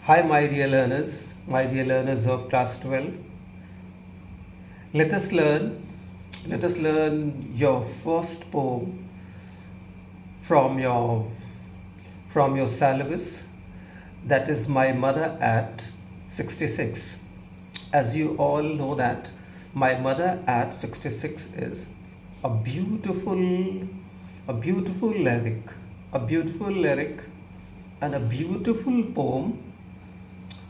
Hi, my dear learners of class 12. Let us learn, let us learn your first poem from your from your syllabus. That is My Mother at 66. As you all know that My Mother at 66 is a beautiful lyric, a beautiful lyric and a beautiful poem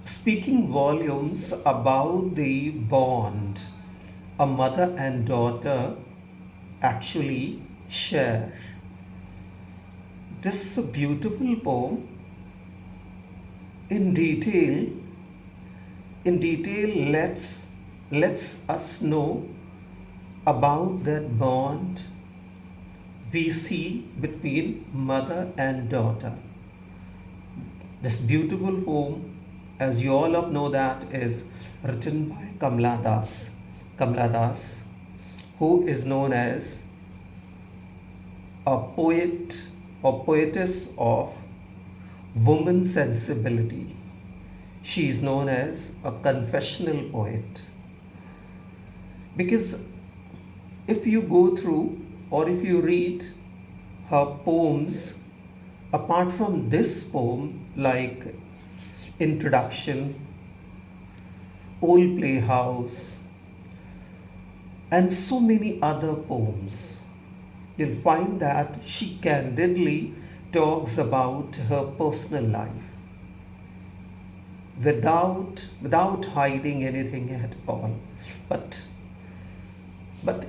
speaking volumes about the bond a mother and daughter actually share. This beautiful poem in detail lets us know about that bond we see between mother and daughter. This beautiful poem, as you all know that, is written by Kamla Das. Kamla Das, who is known as a poet or poetess of woman sensibility. She is known as a confessional poet. Because if you go through or if you read her poems, apart from this poem, like Introduction, Old Playhouse, and so many other poems, you'll find that she candidly talks about her personal life without hiding anything at all. But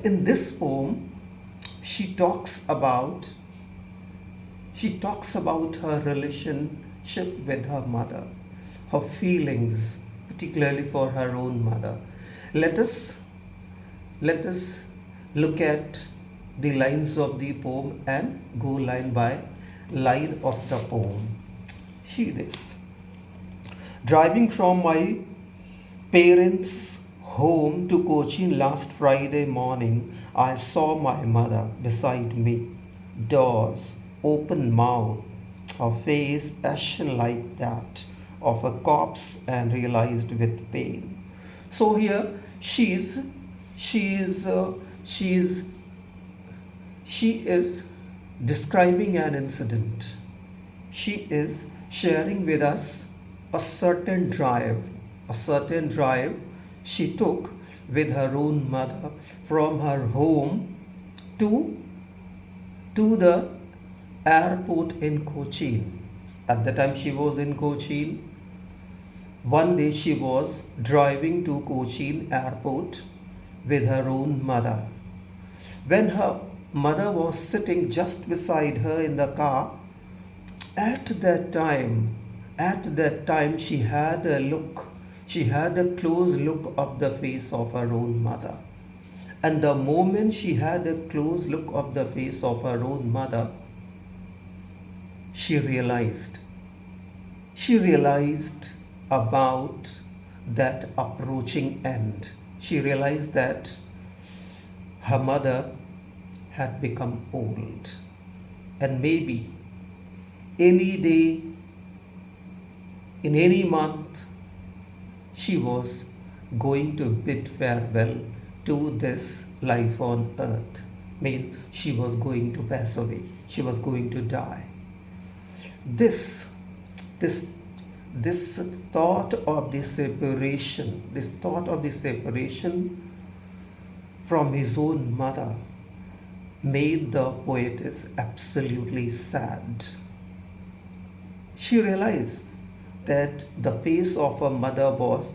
in this poem, she talks about her relationship with her mother, her feelings, particularly for her own mother. Let us look at the lines of the poem and go line by line of the poem. She is driving from my parents' home to Cochin last Friday morning. I saw my mother beside me, doors, open mouth, her face ashen like that of a corpse, and realized with pain. So here she is she is she is she is describing an incident. She is sharing with us a certain drive she took with her own mother from her home to the airport in Cochin. At the time she was in Cochin, one day she was driving to Cochin airport with her own mother. When her mother was sitting just beside her in the car, at that time she had a close look of the face of her own mother. And the moment she had a close look of the face of her own mother, she realized about that approaching end. She realized that her mother had become old, and maybe any day, in any month, she was going to bid farewell to this life on earth. I mean, she was going to pass away, she was going to die. This this this thought of the separation from his own mother made the poetess absolutely sad. She realized that the face of her mother was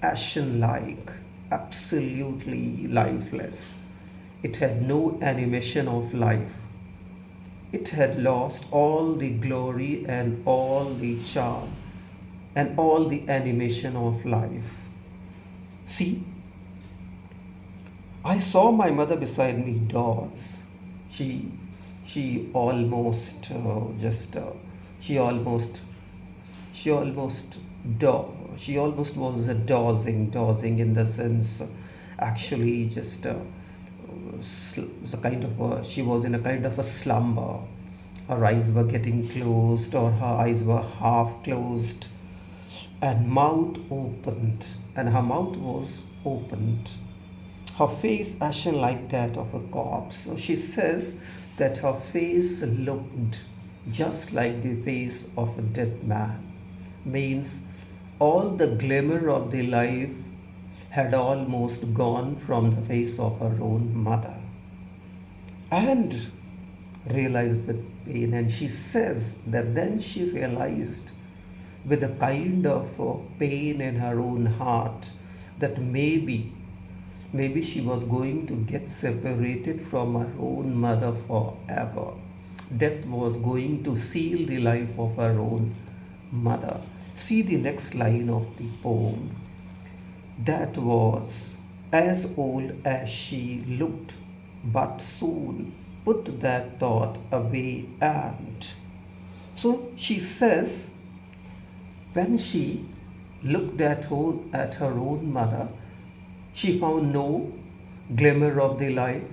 ashen like, absolutely lifeless. It had no animation of life. It had lost all the glory and all the charm and all the animation of life. See, I saw my mother beside me, doors. She, she almost just, she almost, she almost, she almost was dozing in the sense, actually just the kind of she was in a kind of a slumber. Her eyes were getting closed, or her eyes were half closed. and mouth opened, and her mouth was opened. Her face ashen like that of a corpse. So she says that her face looked just like the face of a dead man. Means all the glimmer of the life had almost gone from the face of her own mother. And realized with pain, and she says that then she realized with a kind of pain in her own heart that maybe she was going to get separated from her own mother forever. Death was going to seal the life of her own mother. See the next line of the poem. That was as old as she looked, but soon put that thought away. And so she says, when she looked at her own mother, she found no glimmer of the life.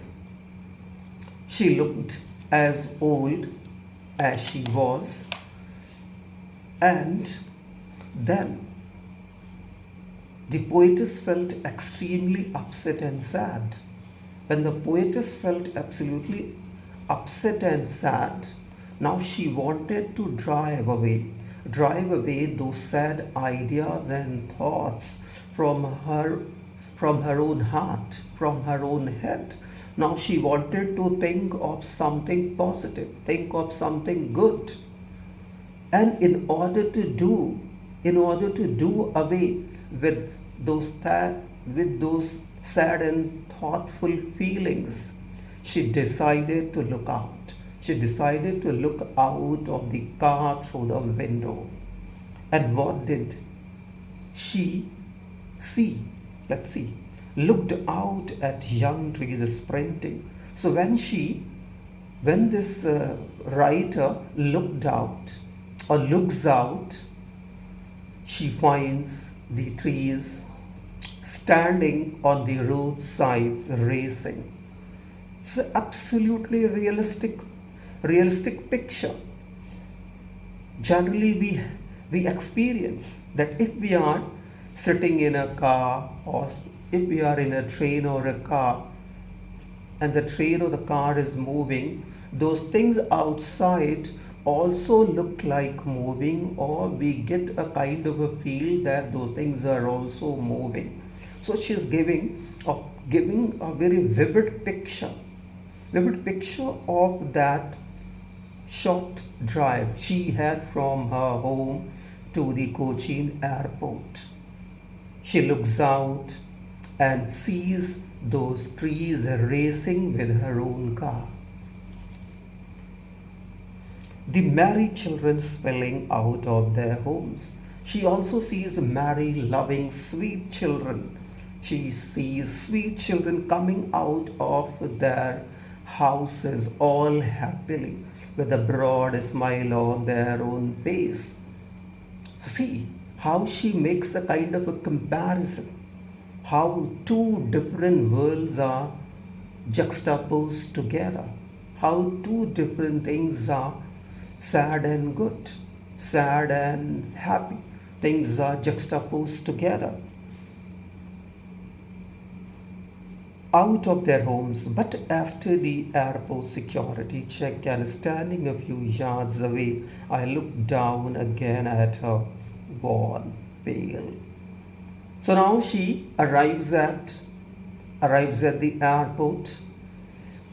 She looked as old as she was, and then the poetess felt extremely upset and sad. When the poetess felt absolutely upset and sad, now she wanted to drive away those sad ideas and thoughts from her own heart, from her own head. Now she wanted to think of something positive, think of something good. And in order to do away with those sad and thoughtful feelings, she decided to look out. She decided to look out of the car through the window. And what did she see? Let's see. Looked out at young trees sprinting. So when this writer looked out or looks out, she finds the trees standing on the roadsides racing. It's an absolutely realistic picture. Generally, we experience that if we are sitting in a car, or if we are in a train or a car, and the train or the car is moving, those things outside also look like moving, or we get a kind of a feel that those things are also moving. So she's giving a very vivid picture of that short drive she had from her home to the Cochin airport. She looks out and sees those trees racing with her own car. The merry children spilling out of their homes. She also sees merry, loving, sweet children. She sees sweet children coming out of their houses all happily with a broad smile on their own face. See how she makes a kind of a comparison, how two different worlds are juxtaposed together, how two different things are sad and good, sad and happy, things are juxtaposed together. Out of their homes, but after the airport security check and standing a few yards away, I looked down again at her, worn, pale. So now she arrives at the airport,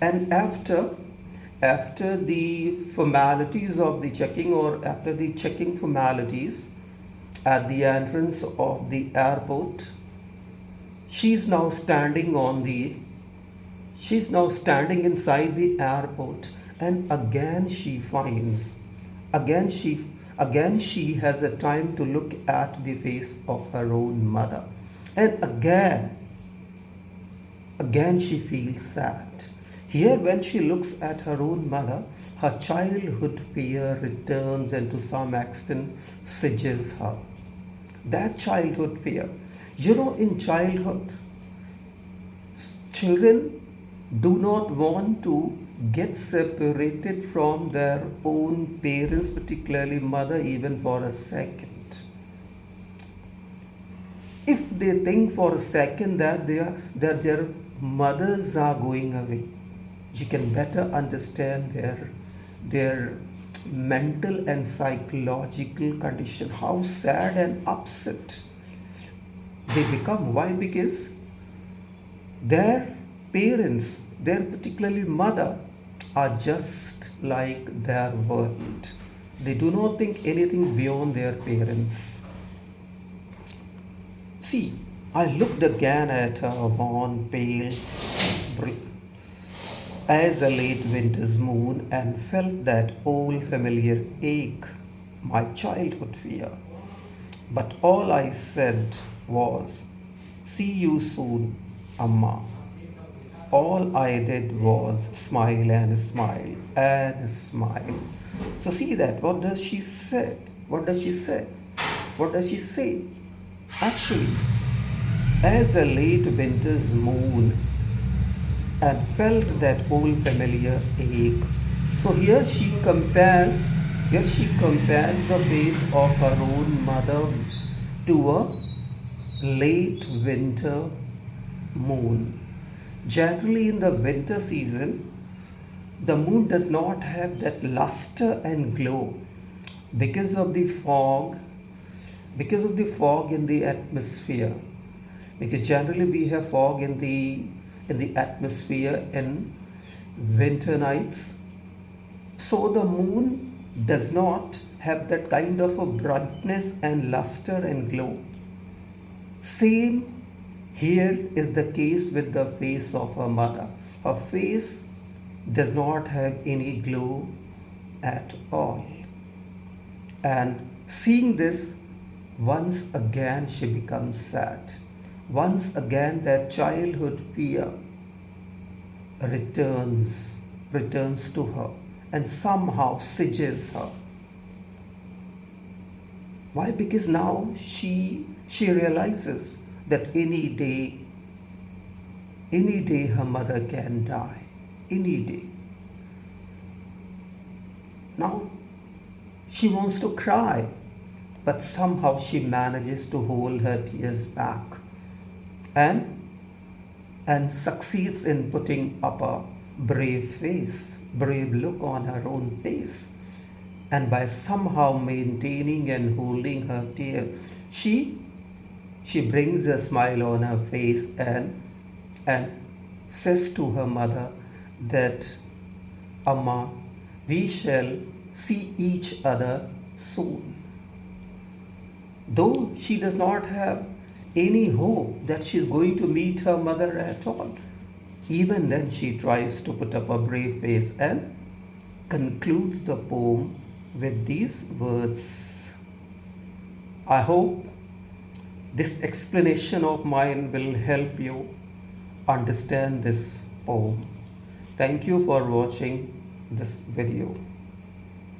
and after the formalities of the checking, or after the checking formalities at the entrance of the airport, she's now standing inside the airport, and again she has a time to look at the face of her own mother, and again she feels sad. Here, when she looks at her own mother, her childhood fear returns and to some extent sieges her. That childhood fear. In childhood, children do not want to get separated from their own parents, particularly mother, even for a second. if they think for a second that their mothers are going away, you can better understand their mental and psychological condition, how sad and upset they become. Why? Because their parents, their particularly mother, are just like their world. They do not think anything beyond their parents. See, I looked again at her wan, pale, as a late winter's moon and felt that old familiar ache, my childhood fear. But all I said was, "See you soon, Amma." All I did was smile and smile and smile. So see that. What does she say? What does she say? What does she say? Actually, as a late winter's moon and felt that old familiar ache. So here she compares the face of her own mother to a late winter moon. Generally, in the winter season, the moon does not have that luster and glow because of the fog, in the atmosphere. Because generally we have fog in the atmosphere in winter nights. So the moon does not have that kind of a brightness and luster and glow. Same here is the case with the face of her mother. Her face does not have any glow at all. And seeing this, once again she becomes sad. Once again that childhood fear returns to her and somehow sieges her. Why? Because now she realizes that any day her mother can die. Any day. Now she wants to cry, but somehow she manages to hold her tears back and succeeds in putting up a brave look on her own face. And by somehow maintaining and holding her tear, she brings a smile on her face and says to her mother that, "Amma, we shall see each other soon." Though she does not have any hope that she is going to meet her mother at all, even then she tries to put up a brave face and concludes the poem with these words. I hope this explanation of mine will help you understand this poem. Thank you for watching this video.